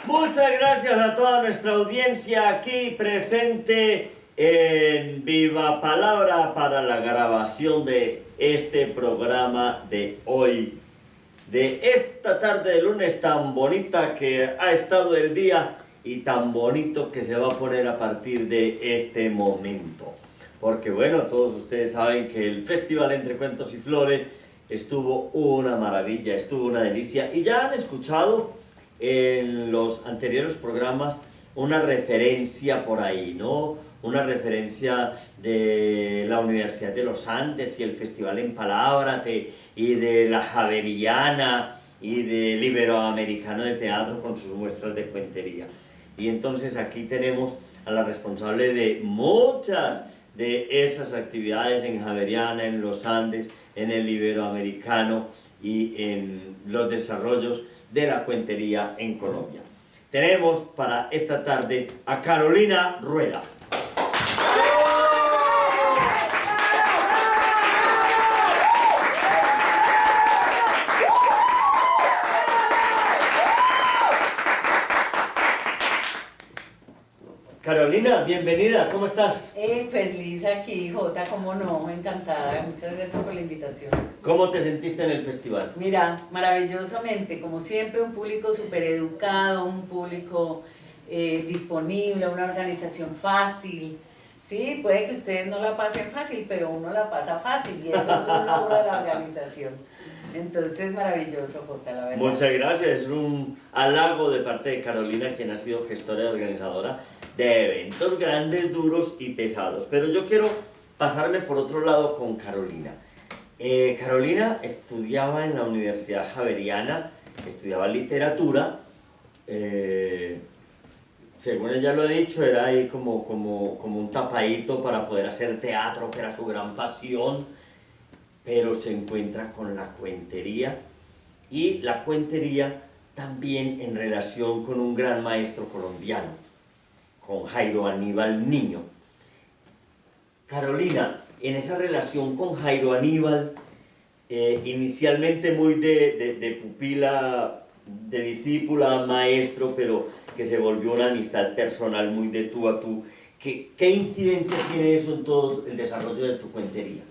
Muchas gracias a toda nuestra audiencia aquí presente en Viva Palabra para la grabación de este programa de hoy, de esta tarde de lunes tan bonita que ha estado el día y tan bonito que se va a poner a partir de este momento. Porque bueno, todos ustedes saben que el Festival Entre Cuentos y Flores estuvo una maravilla, estuvo una delicia, y ya han escuchado en los anteriores programas una referencia por ahí, ¿no? Una referencia de la Universidad de los Andes y el Festival Empalábrate y de la Javeriana y del Iberoamericano de Teatro con sus muestras de cuentería. Y entonces aquí tenemos a la responsable de muchas de esas actividades en Javeriana, en los Andes, en el Iberoamericano y en los desarrollos de la cuentería en Colombia. Tenemos para esta tarde a Carolina Rueda. Carolina, bienvenida, ¿cómo estás? Feliz aquí, Jota, cómo no, encantada, muchas gracias por la invitación. ¿Cómo te sentiste en el festival? Mira, maravillosamente, como siempre, un público súper educado, un público disponible, una organización fácil. Sí, puede que ustedes no la pasen fácil, pero uno la pasa fácil y eso es un logro de la organización. Entonces, maravilloso, Jota, la verdad. Muchas gracias, es un halago de parte de Carolina, quien ha sido gestora y organizadora de eventos grandes, duros y pesados. Pero yo quiero pasarme por otro lado con Carolina. Carolina estudiaba en la Universidad Javeriana, estudiaba literatura, según ella lo ha dicho, era ahí como un tapadito para poder hacer teatro, que era su gran pasión, pero se encuentra con la cuentería, y la cuentería también en relación con un gran maestro colombiano, con Jairo Aníbal Niño. Carolina, en esa relación con Jairo Aníbal, inicialmente muy de pupila, de discípula a maestro, pero que se volvió una amistad personal muy de tú a tú, ¿qué incidencia tiene eso en todo el desarrollo de tu cuentería?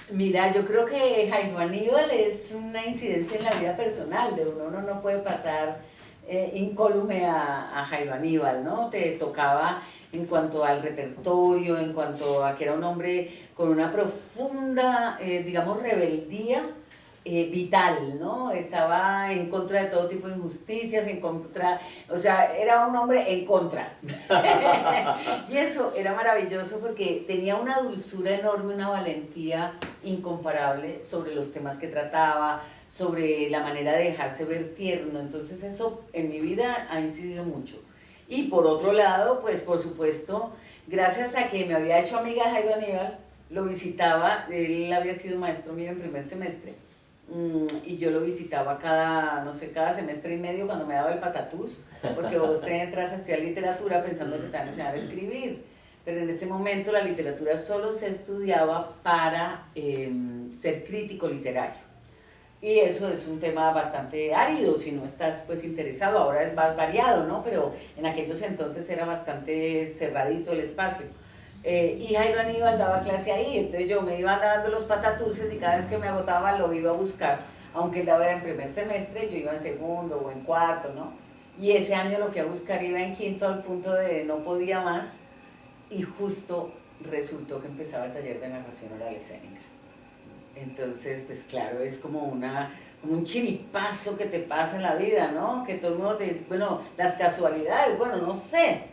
Mira, yo creo que Jairo Aníbal es una incidencia en la vida personal de uno. Uno no puede pasar incólume a Jairo Aníbal, ¿no? Te tocaba en cuanto al repertorio, en cuanto a que era un hombre con una profunda, digamos, rebeldía vital, ¿no? Estaba en contra de todo tipo de injusticias, en contra, o sea, era un hombre en contra. Y eso era maravilloso porque tenía una dulzura enorme, una valentía incomparable sobre los temas que trataba, sobre la manera de dejarse ver tierno. Entonces eso en mi vida ha incidido mucho. Y por otro lado, pues por supuesto, gracias a que me había hecho amiga de Jairo Aníbal, lo visitaba, él había sido maestro mío en primer semestre, y yo lo visitaba cada semestre y medio cuando me daba el patatús, porque vos te entras a estudiar literatura pensando que te van a enseñar a escribir, pero en ese momento la literatura solo se estudiaba para ser crítico literario. Y eso es un tema bastante árido si no estás pues interesado, ahora es más variado, ¿no? Pero en aquellos entonces era bastante cerradito el espacio. Y Jairo Aníbal daba clase ahí, entonces yo me iba dando los patatuses y cada vez que me agotaba lo iba a buscar, aunque él daba en primer semestre, yo iba en segundo o en cuarto, ¿no? Y ese año lo fui a buscar, iba en quinto al punto de no podía más, y justo resultó que empezaba el taller de narración oral escénica. Entonces, pues claro, es como un chiripazo que te pasa en la vida, ¿no? Que todo el mundo te dice, bueno, las casualidades, bueno, no sé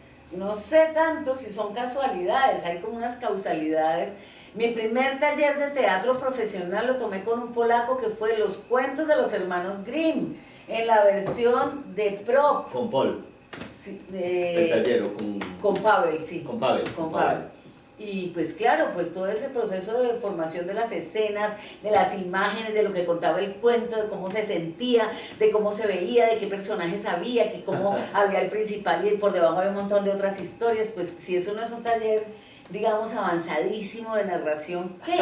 tanto si son casualidades, hay como unas causalidades. Mi primer taller de teatro profesional lo tomé con un polaco que fue Los cuentos de los hermanos Grimm, en la versión de prop. Con Paul. Sí, el taller o con Pavel, sí. Con Pavel. Con Pavel. Y pues claro, pues todo ese proceso de formación de las escenas, de las imágenes, de lo que contaba el cuento, de cómo se sentía, de cómo se veía, de qué personajes había, que cómo había el principal y por debajo había un montón de otras historias, pues si eso no es un taller, digamos, avanzadísimo de narración, ¿qué?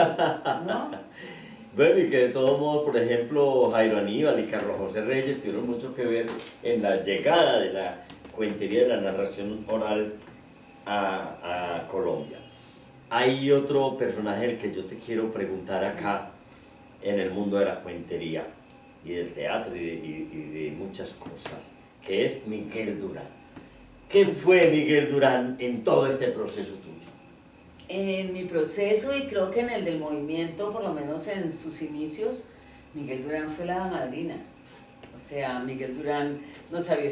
¿No? Bueno, y que de todos modos, por ejemplo, Jairo Aníbal y Carlos José Reyes tuvieron mucho que ver en la llegada de la cuentería de la narración oral a Colombia. Hay otro personaje del que yo te quiero preguntar acá en el mundo de la cuentería y del teatro y de muchas cosas, que es Miguel Durán. ¿Qué fue Miguel Durán en todo este proceso tuyo? En mi proceso y creo que en el del movimiento, por lo menos en sus inicios, Miguel Durán fue la madrina. O sea, Miguel Durán nos abrió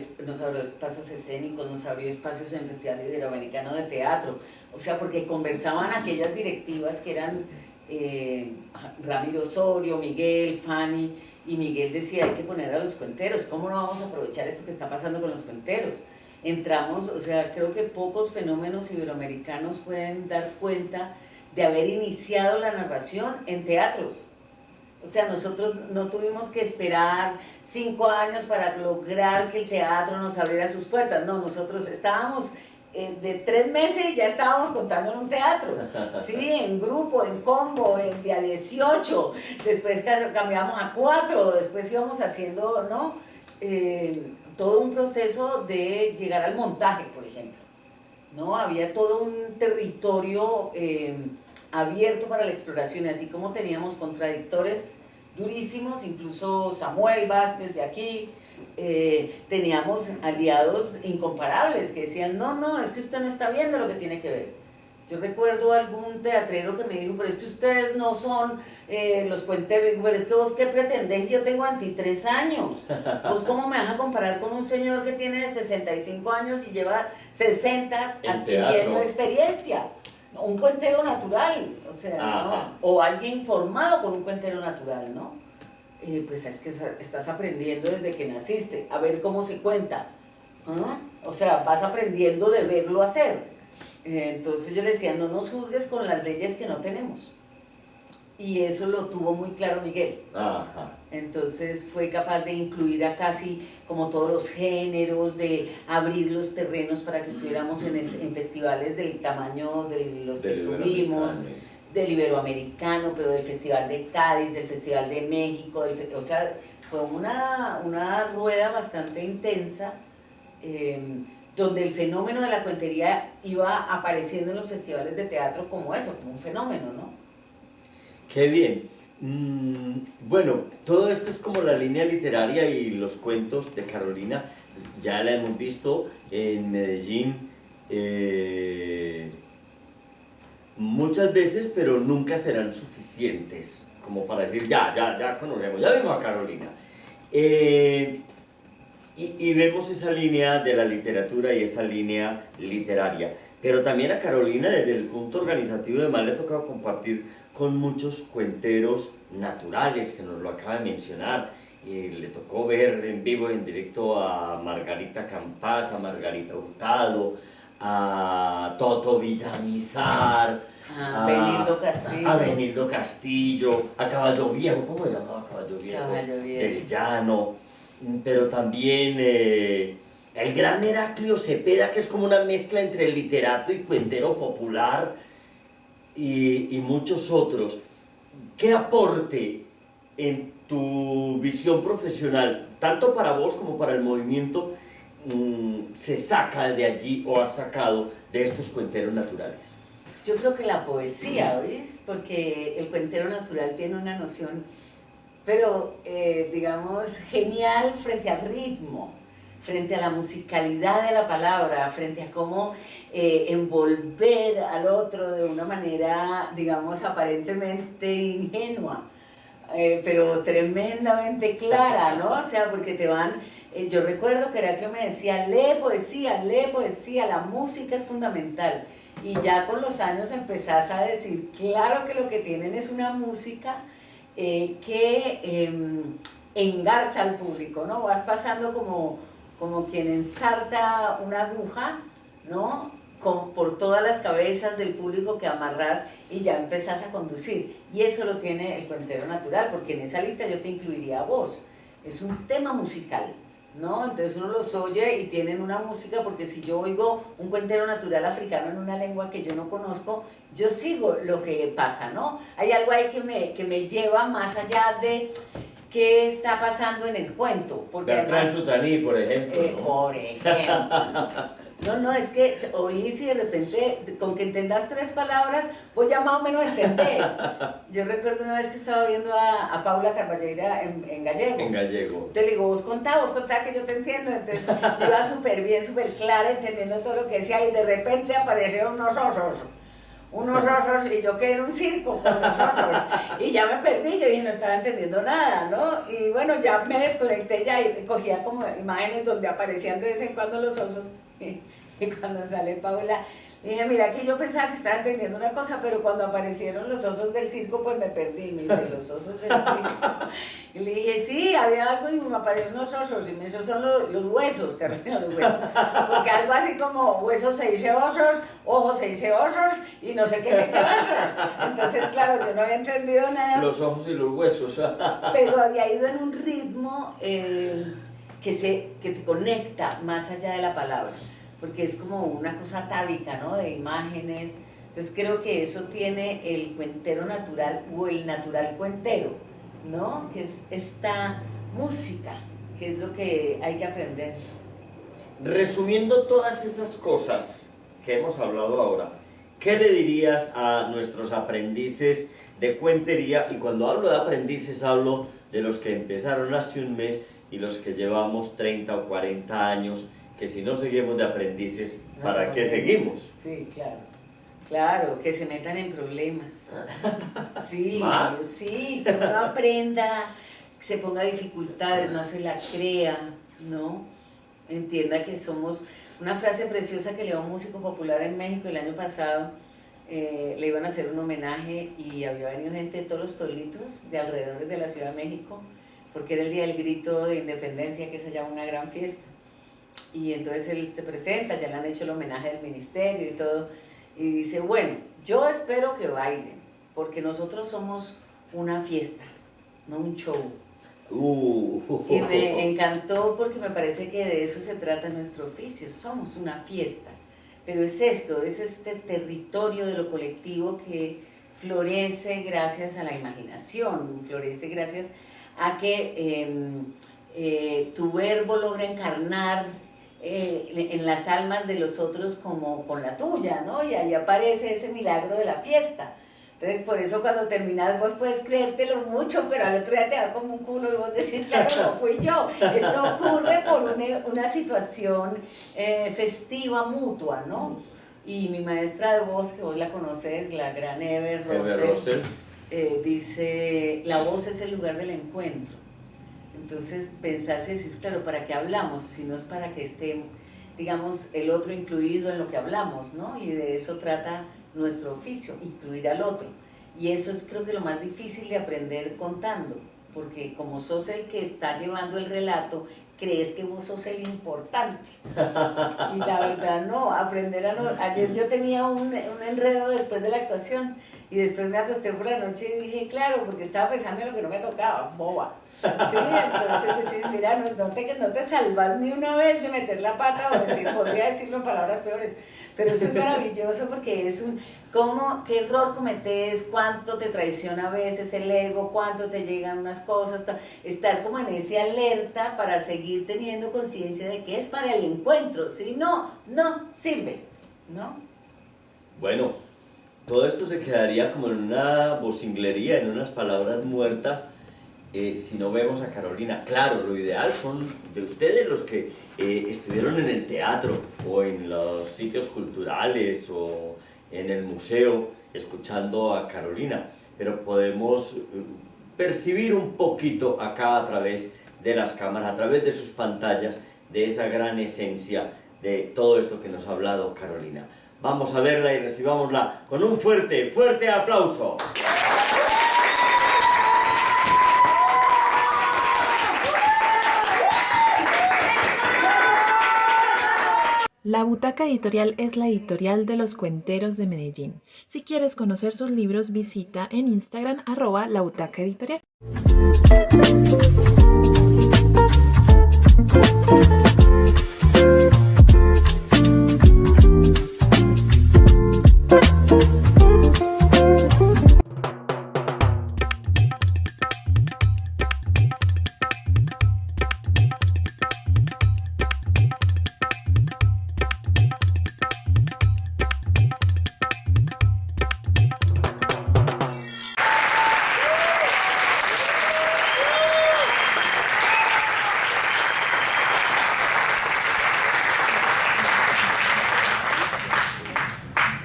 espacios escénicos, nos abrió espacios en el Festival Iberoamericano de Teatro. O sea, porque conversaban aquellas directivas que eran Ramiro Osorio, Miguel, Fanny, y Miguel decía, hay que poner a los cuenteros, ¿cómo no vamos a aprovechar esto que está pasando con los cuenteros? Entramos, o sea, creo que pocos fenómenos iberoamericanos pueden dar cuenta de haber iniciado la narración en teatros. O sea, nosotros no tuvimos que esperar 5 años para lograr que el teatro nos abriera sus puertas. No, nosotros estábamos de 3 meses ya estábamos contando en un teatro. Sí, en grupo, en combo, en día 18. Después cambiamos a 4, después íbamos haciendo, ¿no? Todo un proceso de llegar al montaje, por ejemplo. ¿No? Había todo un territorio abierto para la exploración, así como teníamos contradictores durísimos, incluso Samuel Vázquez de aquí, teníamos aliados incomparables que decían, no, es que usted no está viendo lo que tiene que ver. Yo recuerdo algún teatrero que me dijo, pero es que ustedes no son los cuenteros, pero es que vos qué pretendés, yo tengo 23 años, vos cómo me vas a comparar con un señor que tiene 65 años y lleva 60 adquiriendo experiencia. Un cuentero natural, o sea, ¿no? O alguien formado con un cuentero natural, ¿no? Pues es que estás aprendiendo desde que naciste, a ver cómo se cuenta, ¿no? O sea, vas aprendiendo de verlo hacer. Entonces yo le decía, no nos juzgues con las leyes que no tenemos. Y eso lo tuvo muy claro Miguel. Ajá. Entonces fue capaz de incluir a casi como todos los géneros, de abrir los terrenos para que estuviéramos en festivales del tamaño de los que estuvimos, del Iberoamericano, pero del Festival de Cádiz, del Festival de México, o sea, fue una rueda bastante intensa, donde el fenómeno de la cuentería iba apareciendo en los festivales de teatro como eso, como un fenómeno, ¿no? Qué bien. Bueno, todo esto es como la línea literaria y los cuentos de Carolina, ya la hemos visto en Medellín muchas veces, pero nunca serán suficientes como para decir, ya conocemos, ya vimos a Carolina. Y vemos esa línea de la literatura y esa línea literaria, pero también a Carolina desde el punto organizativo, además le ha tocado compartir con muchos cuenteros naturales, que nos lo acaba de mencionar, y le tocó ver en vivo y en directo a Margarita Campas, a Margarita Hurtado, a Toto Villamizar, a Benildo Castillo, a Caballo Viejo, ¿cómo se llamaba Caballo Viejo? Del Llano, pero también el gran Heraclio Cepeda, que es como una mezcla entre literato y cuentero popular, y muchos otros. ¿Qué aporte en tu visión profesional, tanto para vos como para el movimiento, se saca de allí o has sacado de estos cuenteros naturales? Yo creo que la poesía, ¿ves? Porque el cuentero natural tiene una noción, pero digamos, genial frente al ritmo, frente a la musicalidad de la palabra, frente a cómo envolver al otro de una manera, digamos, aparentemente ingenua, pero tremendamente clara, ¿no? O sea, porque te van... yo recuerdo que Heraclio me decía, lee poesía, la música es fundamental. Y ya con los años empezás a decir, claro que lo que tienen es una música que engarza al público, ¿no? Vas pasando como quien ensarta una aguja, ¿no? por todas las cabezas del público que amarrás y ya empezás a conducir. Y eso lo tiene el cuentero natural, porque en esa lista yo te incluiría a vos. Es un tema musical, ¿no? Entonces uno los oye y tienen una música, porque si yo oigo un cuentero natural africano en una lengua que yo no conozco, yo sigo lo que pasa, ¿no? Hay algo ahí que me lleva más allá de qué está pasando en el cuento. Bertrand Sutaní, por ejemplo, ¿no? Por ejemplo. No, es que oí si de repente, con que entendas 3 palabras, pues ya más o menos entendés. Yo recuerdo una vez que estaba viendo a Paula Carballeira en gallego. En gallego. Entonces le digo, vos contá que yo te entiendo. Entonces yo iba súper bien, súper clara, entendiendo todo lo que decía, y de repente aparecieron unos osos, y yo quedé en un circo con los osos, y ya me perdí, yo dije, no estaba entendiendo nada, ¿no? Y bueno, ya me desconecté ya y cogía como imágenes donde aparecían de vez en cuando los osos, y cuando sale Paula, dije, mira, que yo pensaba que estaba entendiendo una cosa, pero cuando aparecieron los osos del circo, pues me perdí. Me dice, los osos del circo. Y le dije, sí, había algo y me aparecieron unos osos. Y me dice, esos son los huesos, Carolina, los huesos. Porque algo así como huesos se dice osos, ojos se dice osos y no sé qué se dice osos. Entonces, claro, yo no había entendido nada. Los ojos y los huesos. Pero había ido en un ritmo que te conecta más allá de la palabra, porque es como una cosa atávica, ¿no? De imágenes. Entonces creo que eso tiene el cuentero natural o el natural cuentero, ¿no? Que es esta música, que es lo que hay que aprender. Resumiendo todas esas cosas que hemos hablado ahora, ¿qué le dirías a nuestros aprendices de cuentería? Y cuando hablo de aprendices hablo de los que empezaron hace un mes y los que llevamos 30 o 40 años, que si no seguimos de aprendices, ¿para qué seguimos? Sí, claro, que se metan en problemas. Sí, ¿Más? sí, que uno aprenda, que se ponga dificultades, no se la crea, ¿no? Entienda que somos... Una frase preciosa que le dio un músico popular en México el año pasado, le iban a hacer un homenaje y había venido gente de todos los pueblitos de alrededor de la Ciudad de México, porque era el día del grito de independencia, que se llama una gran fiesta. Y entonces él se presenta, ya le han hecho el homenaje del ministerio y todo, y dice, bueno, yo espero que bailen, porque nosotros somos una fiesta, no un show. Y me encantó porque me parece que de eso se trata nuestro oficio, somos una fiesta, pero es esto, es este territorio de lo colectivo que florece gracias a la imaginación, florece gracias a que tu verbo logra encarnar en las almas de los otros como con la tuya, ¿no? Y ahí aparece ese milagro de la fiesta. Entonces, por eso cuando terminas vos puedes creértelo mucho, pero al otro día te da como un culo y vos decís, claro, no fui yo. Esto ocurre por una situación festiva mutua, ¿no? Y mi maestra de voz, que vos la conoces, la gran Eve Rosell, dice, la voz es el lugar del encuentro. Entonces pensás y decís, claro, ¿para qué hablamos? Si no es para que esté, digamos, el otro incluido en lo que hablamos, ¿no? Y de eso trata nuestro oficio, incluir al otro. Y eso es creo que lo más difícil de aprender contando, porque como sos el que está llevando el relato, crees que vos sos el importante. Y la verdad no, aprender a no... Ayer yo tenía un enredo después de la actuación y después me acosté por la noche y dije, claro, porque estaba pensando en lo que no me tocaba, boba. Sí, entonces decís, mira, no te salvas ni una vez de meter la pata o decir, podría decirlo en palabras peores, pero eso es maravilloso porque es qué error cometes, cuánto te traiciona a veces el ego, cuánto te llegan unas cosas, estar como en ese alerta para seguir teniendo conciencia de que es para el encuentro, si no, no sirve, ¿no? Bueno, todo esto se quedaría como en una vocinglería, en unas palabras muertas, si no vemos a Carolina. Claro, lo ideal son de ustedes los que estuvieron en el teatro o en los sitios culturales o en el museo escuchando a Carolina, pero podemos percibir un poquito acá a través de las cámaras, a través de sus pantallas, de esa gran esencia de todo esto que nos ha hablado Carolina. Vamos a verla y recibámosla con un fuerte, fuerte aplauso. La Butaca Editorial es la editorial de los cuenteros de Medellín. Si quieres conocer sus libros, visita en Instagram @La Butaca Editorial.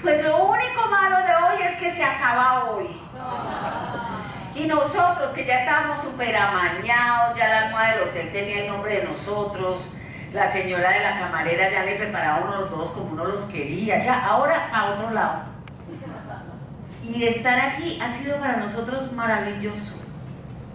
Pues lo único malo de hoy es que se acaba hoy. Y nosotros, que ya estábamos súper amañados, ya la almohada del hotel tenía el nombre de nosotros, la señora de la camarera ya le preparaba uno los dos como uno los quería, ya, ahora a otro lado. Y estar aquí ha sido para nosotros maravilloso,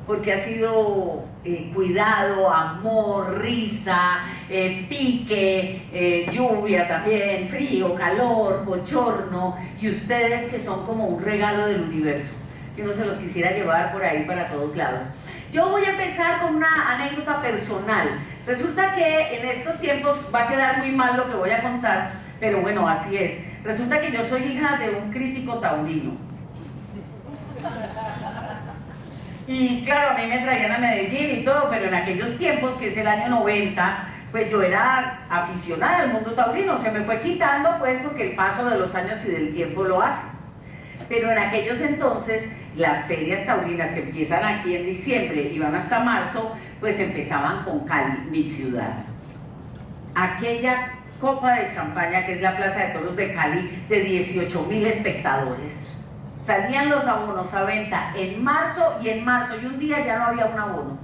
porque ha sido cuidado, amor, risa, pique, lluvia también, frío, calor, bochorno, y ustedes que son como un regalo del universo, que uno se los quisiera llevar por ahí para todos lados. Yo voy a empezar con una anécdota personal. Resulta que en estos tiempos va a quedar muy mal lo que voy a contar, pero bueno, así es. Resulta que yo soy hija de un crítico taurino. Y claro, a mí me traían a Medellín y todo, pero en aquellos tiempos, que es el año 90, pues yo era aficionada al mundo taurino. Se me fue quitando pues porque el paso de los años y del tiempo lo hace. Pero en aquellos entonces, las ferias taurinas que empiezan aquí en diciembre y van hasta marzo, pues empezaban con Cali, mi ciudad. Aquella copa de champaña que es la Plaza de Toros de Cali, de 18.000 espectadores. Salían los abonos a venta en marzo, y un día ya no había un abono.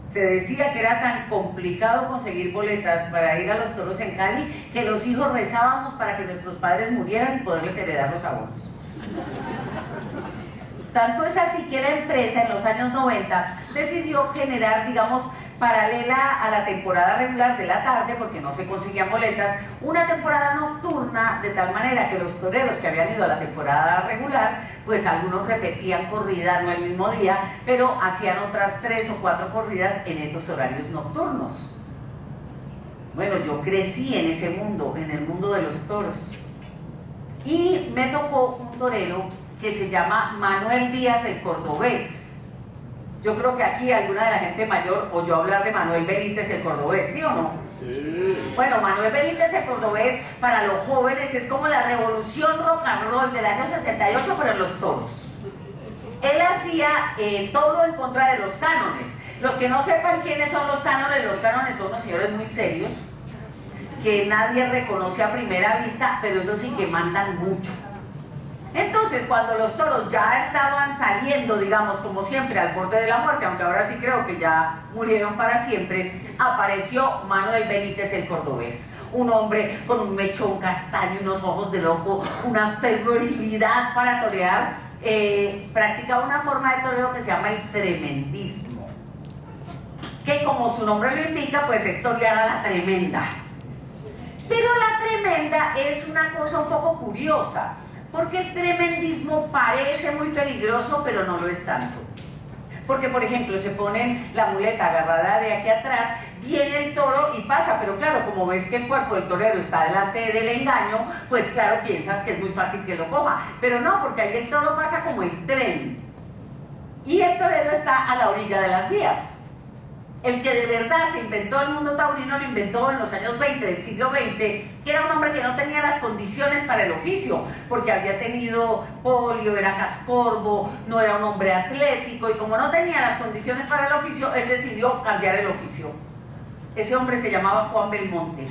Se decía que era tan complicado conseguir boletas para ir a los toros en Cali que los hijos rezábamos para que nuestros padres murieran y poderles heredar los abonos. Tanto es así que la empresa en los años 90 decidió generar, digamos, paralela a la temporada regular de la tarde, porque no se conseguían boletas, una temporada nocturna, de tal manera que los toreros que habían ido a la temporada regular, pues algunos repetían corrida, no el mismo día, pero hacían otras 3 o 4 corridas en esos horarios nocturnos. Bueno, yo crecí en ese mundo, en el mundo de los toros, y me tocó un torero que se llama Manuel Díaz el Cordobés. Yo creo que aquí alguna de la gente mayor oyó hablar de Manuel Benítez el Cordobés, ¿sí o no? Sí. Bueno, Manuel Benítez el Cordobés para los jóvenes es como la revolución rock and roll del año 68, pero en los toros. Él hacía todo en contra de los cánones. Los que no sepan quiénes son los cánones son unos señores muy serios, que nadie reconoce a primera vista, pero eso sí que mandan mucho. Entonces, cuando los toros ya estaban saliendo, digamos, como siempre, al borde de la muerte, aunque ahora sí creo que ya murieron para siempre, apareció Manuel Benítez el Cordobés, un hombre con un mechón castaño, unos ojos de loco, una febrilidad para torear, practicaba una forma de toreo que se llama el tremendismo, que como su nombre lo indica, pues es torear a la tremenda. Pero la tremenda es una cosa un poco curiosa, porque el tremendismo parece muy peligroso, pero no lo es tanto. Porque, por ejemplo, se ponen la muleta agarrada de aquí atrás, viene el toro y pasa, pero claro, como ves que el cuerpo del torero está delante del engaño, pues claro, piensas que es muy fácil que lo coja. Pero no, porque ahí el toro pasa como el tren. Y el torero está a la orilla de las vías. El que de verdad se inventó el mundo taurino lo inventó en los años 20 del siglo XX, que era un hombre que no tenía las condiciones para el oficio, porque había tenido polio, era cascorbo, no era un hombre atlético, y como no tenía las condiciones para el oficio, él decidió cambiar el oficio. Ese hombre se llamaba Juan Belmonte.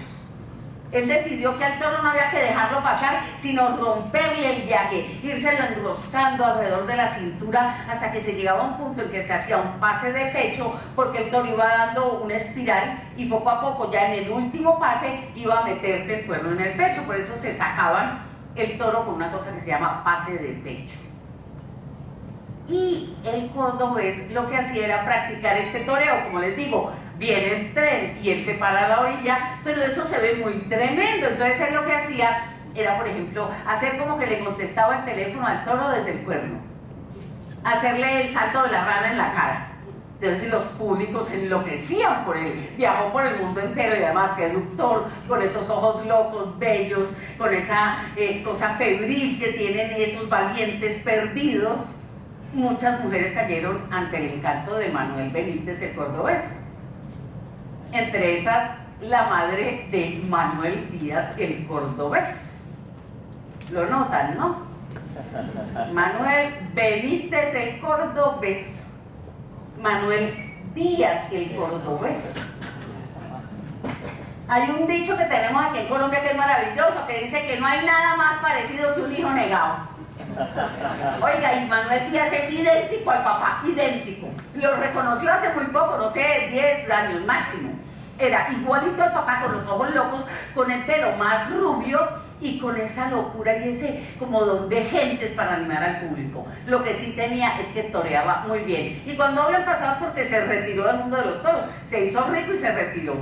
Él decidió que al toro no había que dejarlo pasar, sino romperle el viaje, írselo enroscando alrededor de la cintura hasta que se llegaba a un punto en que se hacía un pase de pecho, porque el toro iba dando una espiral y poco a poco, ya en el último pase, iba a meterte el cuerno en el pecho. Por eso se sacaban el toro con una cosa que se llama pase de pecho. Y el cordobés lo que hacía era practicar este toreo, como les digo, viene el tren y él se para a la orilla, pero eso se ve muy tremendo. Entonces él lo que hacía era, por ejemplo, hacer como que le contestaba el teléfono al toro desde el cuerno, hacerle el salto de la rana en la cara. Entonces los públicos enloquecían por él, viajó por el mundo entero y además seductor, con esos ojos locos, bellos, con esa cosa febril que tienen esos valientes perdidos. Muchas mujeres cayeron ante el encanto de Manuel Benítez el cordobés. Entre esas, la madre de Manuel Díaz el cordobés. Lo notan, ¿no? Manuel Benítez el cordobés. Manuel Díaz el cordobés. Hay un dicho que tenemos aquí en Colombia que es maravilloso, que dice que no hay nada más parecido que un hijo negado. Oiga, y Manuel Díaz es idéntico al papá, idéntico. Lo reconoció hace muy poco, no sé, 10 años máximo. Era igualito al papá, con los ojos locos, con el pelo más rubio y con esa locura y ese como don de gentes para animar al público. Lo que sí tenía es que toreaba muy bien. Y cuando hablo en pasado es porque se retiró del mundo de los toros, se hizo rico y se retiró.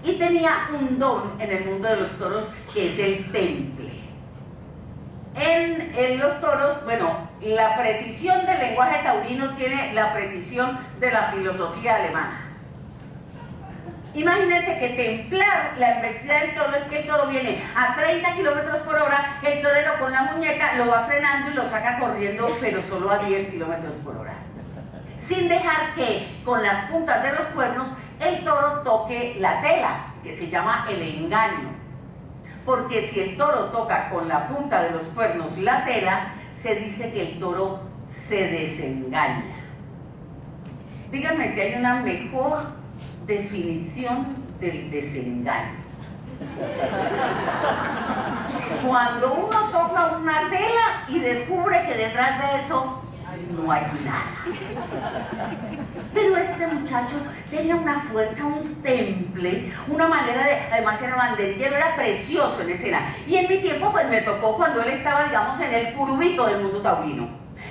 Y tenía un don en el mundo de los toros que es el temple. En los toros, bueno, la precisión del lenguaje taurino tiene la precisión de la filosofía alemana. Imagínense que templar la embestida del toro es que el toro viene a 30 kilómetros por hora, el torero con la muñeca lo va frenando y lo saca corriendo, pero solo a 10 kilómetros por hora. Sin dejar que con las puntas de los cuernos el toro toque la tela, que se llama el engaño. Porque si el toro toca con la punta de los cuernos la tela, se dice que el toro se desengaña. Díganme si hay una mejor definición del desengaño. Cuando uno toca una tela y descubre que detrás de eso no hay nada. Pero este muchacho tenía una fuerza, un temple, una manera de, además era banderillero, era precioso en escena. Y en mi tiempo pues me tocó cuando él estaba, digamos, en el curubito del mundo taurino,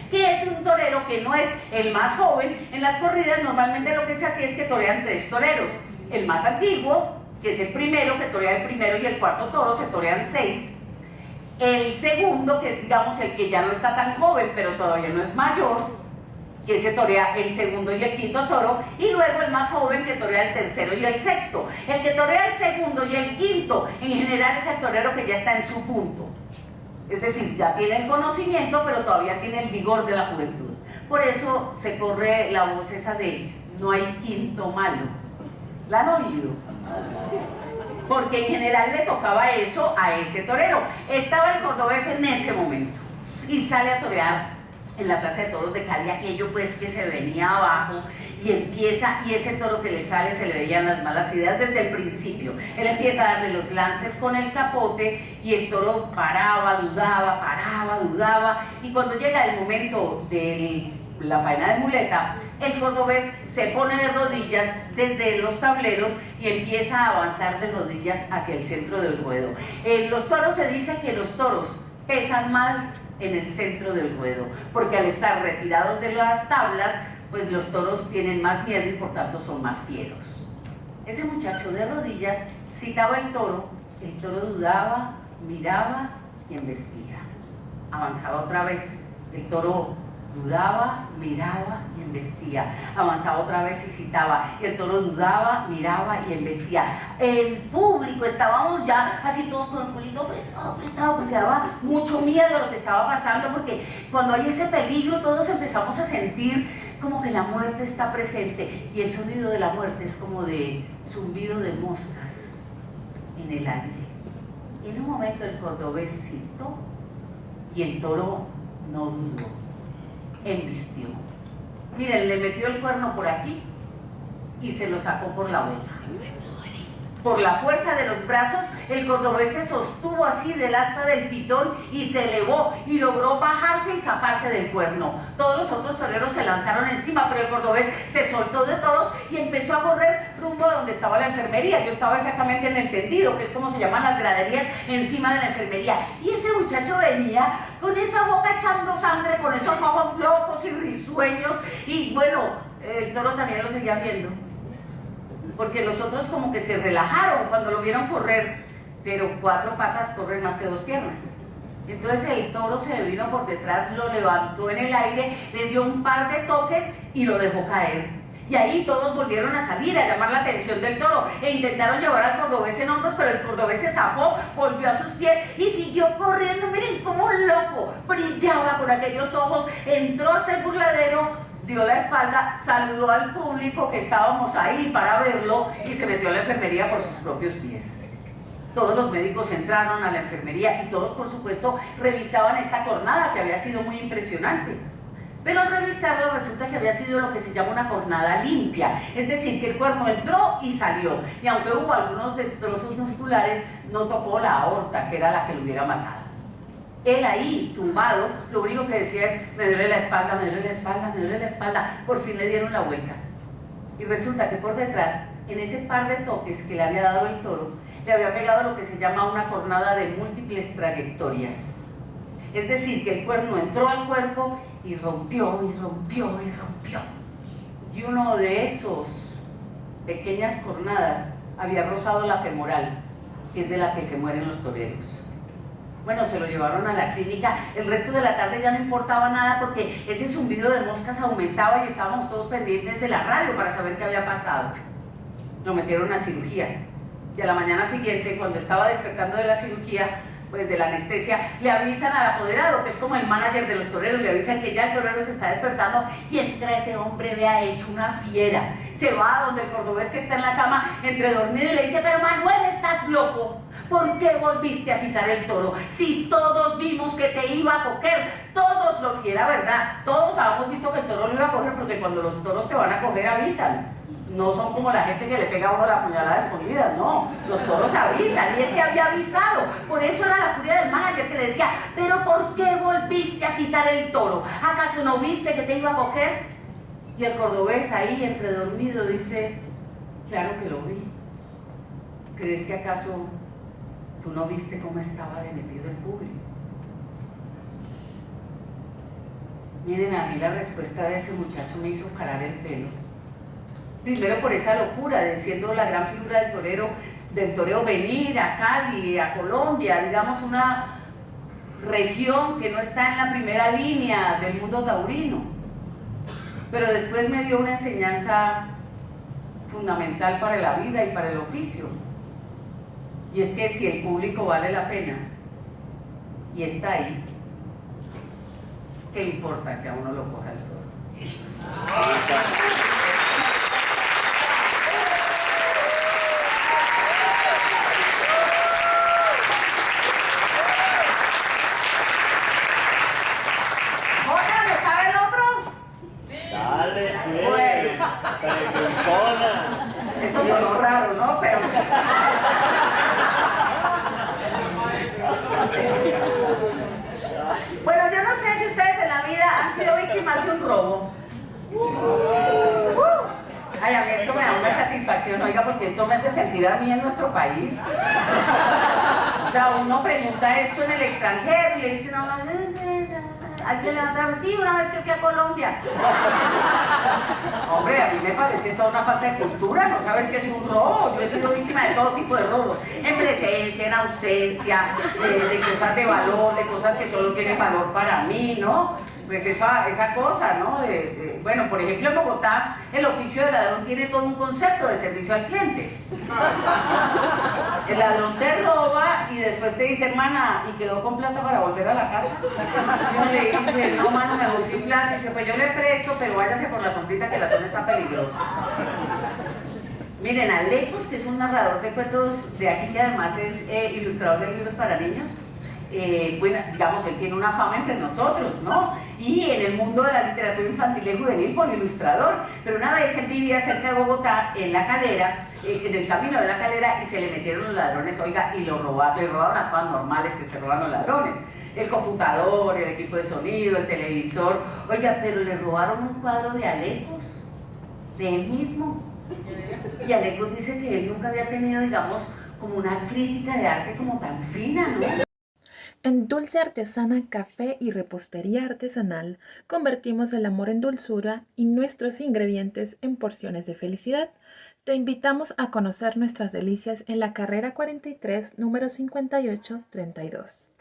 que es un torero que no es el más joven. En las corridas normalmente lo que se hacía es que torean 3 toreros. El más antiguo, que es el primero, que torea el primero y el cuarto toro, se torean 6. El segundo, que es, digamos, el que ya no está tan joven, pero todavía no es mayor, que se torea el segundo y el quinto toro, y luego el más joven que torea el tercero y el sexto. El que torea el segundo y el quinto, en general es el torero que ya está en su punto. Es decir, ya tiene el conocimiento, pero todavía tiene el vigor de la juventud. Por eso se corre la voz esa de no hay quinto malo. ¿La han oído? Porque en general le tocaba eso a ese torero. Estaba el cordobés en ese momento y sale a torear en la Plaza de Toros de Cali, aquello pues que se venía abajo y empieza, y ese toro que le sale se le veían las malas ideas desde el principio. Él empieza a darle los lances con el capote y el toro paraba, dudaba, y cuando llega el momento de la faena de muleta, el cordobés se pone de rodillas desde los tableros y empieza a avanzar de rodillas hacia el centro del ruedo. En los toros se dice que los toros pesan más en el centro del ruedo, porque al estar retirados de las tablas, pues los toros tienen más miedo y por tanto son más fieros. Ese muchacho de rodillas citaba el toro dudaba, miraba y embestía. Avanzaba otra vez, el toro dudaba, miraba y embestía. Avanzaba otra vez y citaba, el toro dudaba, miraba y embestía. El público, estábamos ya así todos con el culito apretado, porque daba mucho miedo lo que estaba pasando, porque cuando hay ese peligro todos empezamos a sentir como que la muerte está presente, y el sonido de la muerte es como de zumbido de moscas en el aire. Y en un momento el cordobés citó y el toro no dudó, embistió. Miren, le metió el cuerno por aquí y se lo sacó por la boca. Por la fuerza de los brazos, el cordobés se sostuvo así del asta del pitón y se elevó y logró bajarse y zafarse del cuerno. Todos los otros toreros se lanzaron encima, pero el cordobés se soltó de todos y empezó a correr rumbo a donde estaba la enfermería. Yo estaba exactamente en el tendido, que es como se llaman las graderías, encima de la enfermería. Y ese muchacho venía con esa boca echando sangre, con esos ojos locos y risueños. Y bueno, el toro también lo seguía viendo, porque los otros como que se relajaron cuando lo vieron correr, pero 4 patas corren más que 2 piernas. Entonces el toro se le vino por detrás, lo levantó en el aire, le dio un par de toques y lo dejó caer. Y ahí todos volvieron a salir a llamar la atención del toro e intentaron llevar al cordobés en hombros, pero el cordobés se zafó, volvió a sus pies y siguió corriendo. Miren cómo un loco, brillaba con aquellos ojos, entró hasta el burladero, dio la espalda, saludó al público que estábamos ahí para verlo y se metió a la enfermería por sus propios pies. Todos los médicos entraron a la enfermería y todos, por supuesto, revisaban esta cornada que había sido muy impresionante. Pero al revisarlo resulta que había sido lo que se llama una cornada limpia, es decir, que el cuerno entró y salió, y aunque hubo algunos destrozos musculares, no tocó la aorta, que era la que lo hubiera matado. Él ahí, tumbado, lo único que decía es: me duele la espalda, me duele la espalda, me duele la espalda. Por fin le dieron la vuelta. Y resulta que por detrás, en ese par de toques que le había dado el toro, le había pegado lo que se llama una cornada de múltiples trayectorias. Es decir, que el cuerno entró al cuerpo y rompió, y rompió, y rompió. Y uno de esos pequeñas cornadas había rozado la femoral, que es de la que se mueren los toreros. Bueno, se lo llevaron a la clínica. El resto de la tarde ya no importaba nada porque ese zumbido de moscas aumentaba y estábamos todos pendientes de la radio para saber qué había pasado. Lo metieron a cirugía y a la mañana siguiente, cuando estaba despertando de la cirugía, pues de la anestesia, le avisan al apoderado, que es como el manager de los toreros, le avisan que ya el torero se está despertando y entra ese hombre, vea, hecho una fiera. Se va a donde el cordobés que está en la cama, entre dormido, y le dice: pero Manuel, ¿estás loco? ¿Por qué volviste a citar el toro? Si todos vimos que te iba a coger, todos lo vieron, verdad, todos habíamos visto que el toro lo iba a coger, porque cuando los toros te van a coger avisan. No son como la gente que le pega a uno la puñalada escondida, no, los toros avisan, y este había avisado. Por eso era la furia del manager, que le decía: pero ¿por qué volviste a citar el toro? ¿Acaso no viste que te iba a coger? Y el cordobés ahí, entre dormido, dice: claro que lo vi. ¿Crees que acaso tú no viste cómo estaba de metido el público? Miren, a mí la respuesta de ese muchacho me hizo parar el pelo. Primero por esa locura de, siendo la gran figura del toreo, venir a Cali, a Colombia, digamos una región que no está en la primera línea del mundo taurino. Pero después me dio una enseñanza fundamental para la vida y para el oficio. Y es que si el público vale la pena y está ahí, ¿qué importa que a uno lo coja el toro? Eso sonó raro, ¿no? Pero... bueno, yo no sé si ustedes en la vida han sido víctimas de un robo. Ay, a mí esto me da una satisfacción, oiga, porque esto me hace sentir a mí en nuestro país. O sea, uno pregunta esto en el extranjero y le dicen: no, alguien le va a traer, sí, una vez que fui a Colombia. Hombre, a mí me parece toda una falta de cultura no saber qué es un robo. Yo he sido víctima de todo tipo de robos, en presencia, en ausencia, de cosas de valor, de cosas que solo tienen valor para mí, ¿no? Pues esa cosa, ¿no? Bueno, por ejemplo, en Bogotá, el oficio de ladrón tiene todo un concepto de servicio al cliente. El ladrón te roba y después te dice: hermana, ¿y quedó con plata para volver a la casa? Y uno le dice: no, mano, me voy sin plata. Y dice: pues yo le presto, pero váyase por la sombrita, que la zona está peligrosa. Miren, Alecos, que es un narrador de cuentos de aquí, que además es ilustrador de libros para niños, bueno, digamos, él tiene una fama entre nosotros, ¿no? Y en el mundo de la literatura infantil y juvenil por ilustrador, pero una vez él vivía cerca de Bogotá, en La Calera, en el camino de La Calera, y se le metieron los ladrones, oiga, y le robaron las cosas normales que se roban los ladrones, el computador, el equipo de sonido, el televisor, oiga, pero le robaron un cuadro de Alecos, de él mismo, y Alecos dice que él nunca había tenido, digamos, como una crítica de arte como tan fina, ¿no? En Dulce Artesana, Café y Repostería Artesanal convertimos el amor en dulzura y nuestros ingredientes en porciones de felicidad. Te invitamos a conocer nuestras delicias en la carrera 43, número 5832.